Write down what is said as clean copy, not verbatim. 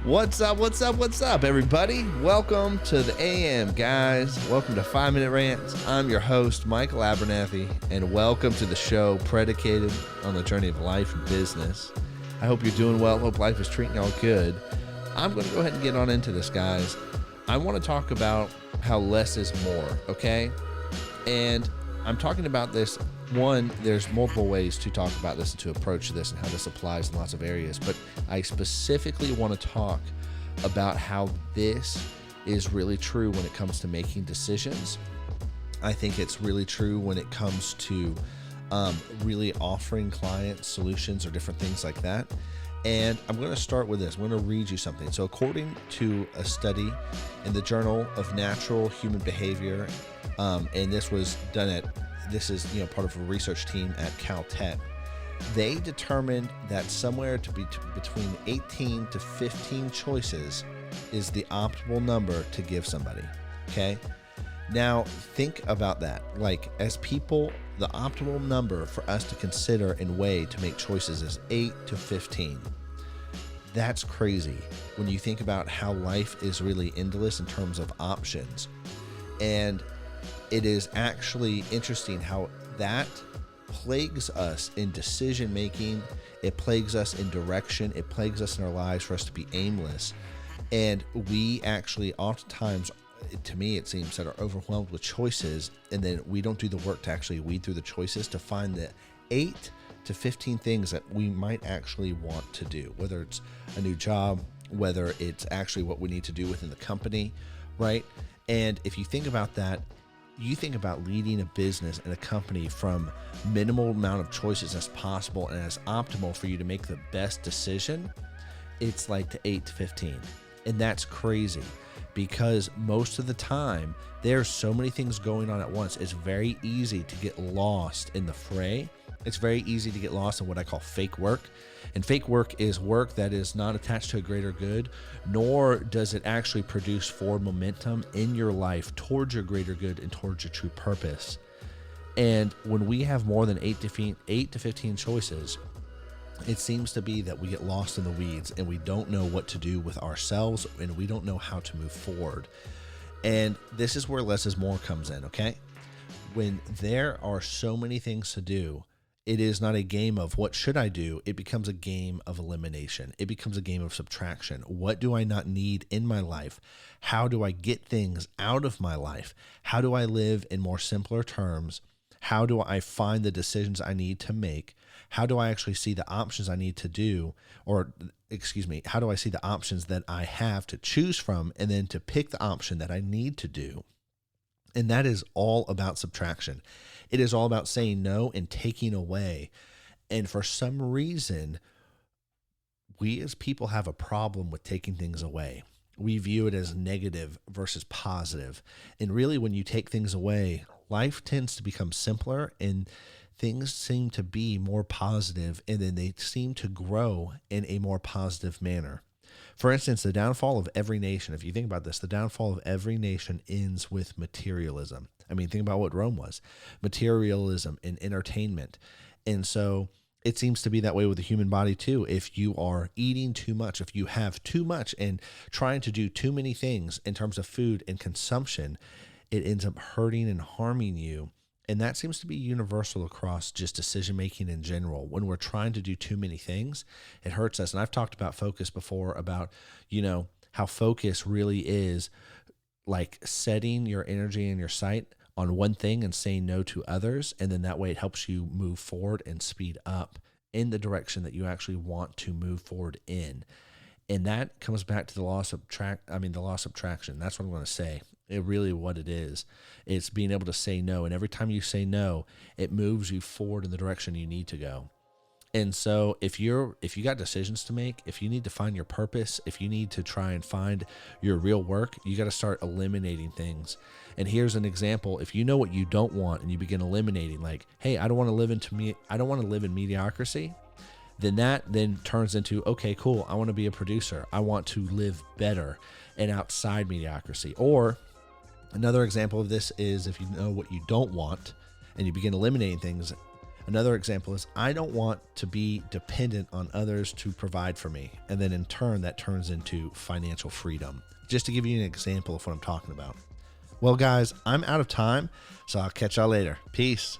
What's up, everybody? Welcome to the AM, guys. Welcome to 5 Minute Rants. I'm your host, Michael Abernathy, and welcome to the show predicated on the journey of life and business. I hope you're doing well. Hope life is treating y'all good. I'm going to go ahead and get on into this, guys. I want to talk about how less is more, okay? And I'm talking about this. One, there's multiple ways to talk about this and to approach this and how this applies in lots of areas, but I specifically want to talk about how this is really true when it comes to making decisions. I think it's really true when it comes to really offering clients solutions or different things like that. And I'm going to start with this. I'm going to read you something. So according to a study in the Journal of Natural Human Behavior, and this was done this is part of a research team at Caltech. They determined that somewhere to be between 18 to 15 choices is the optimal number to give somebody. Okay. Now think about that. Like, as people, the optimal number for us to consider and weigh to make choices is 8 to 15. That's crazy when you think about how life is really endless in terms of options. And it is actually interesting how that plagues us in decision making. It plagues us in direction. It plagues us in our lives for us to be aimless. And we actually oftentimes, to me it seems, that are overwhelmed with choices, and then we don't do the work to actually weed through the choices to find the 8 to 15 things that we might actually want to do, whether it's a new job, whether it's actually what we need to do within the company, right? And if you think about that, you think about leading a business and a company from minimal amount of choices as possible and as optimal for you to make the best decision, it's like the 8 to 15. And that's crazy because most of the time there's so many things going on at once. It's very easy to get lost in the fray. It's very easy to get lost in what I call fake work. And fake work is work that is not attached to a greater good, nor does it actually produce forward momentum in your life towards your greater good and towards your true purpose. And when we have more than 8 to 15 choices, it seems to be that we get lost in the weeds and we don't know what to do with ourselves and we don't know how to move forward. And this is where less is more comes in, okay? When there are so many things to do, it is not a game of what should I do? It becomes a game of elimination. It becomes a game of subtraction. What do I not need in my life? How do I get things out of my life? How do I live in more simpler terms? How do I find the decisions I need to make? How do I actually see the options I need to do? How do I see the options that I have to choose from and then to pick the option that I need to do? And that is all about subtraction. It is all about saying no and taking away. And for some reason, we as people have a problem with taking things away. We view it as negative versus positive. And really, when you take things away, life tends to become simpler and things seem to be more positive, and then they seem to grow in a more positive manner. For instance, the downfall of every nation, if you think about this, the downfall of every nation ends with materialism. I mean, think about what Rome was, materialism and entertainment. And so it seems to be that way with the human body too. If you are eating too much, if you have too much and trying to do too many things in terms of food and consumption, it ends up hurting and harming you. And that seems to be universal across just decision-making in general. When we're trying to do too many things, it hurts us. And I've talked about focus before, about, how focus really is like setting your energy and your sight on one thing and saying no to others. And then that way it helps you move forward and speed up in the direction that you actually want to move forward in. And that comes back to the law of subtraction. That's what I'm going to say. It really what it is. It's being able to say no. And every time you say no, it moves you forward in the direction you need to go. And so if you got decisions to make, if you need to find your purpose, if you need to try and find your real work, you got to start eliminating things. And here's an example. If you know what you don't want and you begin eliminating, like, hey, I don't want to live in mediocrity. Then that turns into, okay, cool, I want to be a producer. I want to live better and outside mediocrity. Or another example of this is if you know what you don't want and you begin eliminating things, Another example is I don't want to be dependent on others to provide for me. And then in turn, that turns into financial freedom. Just to give you an example of what I'm talking about. Well, guys, I'm out of time, so I'll catch y'all later. Peace.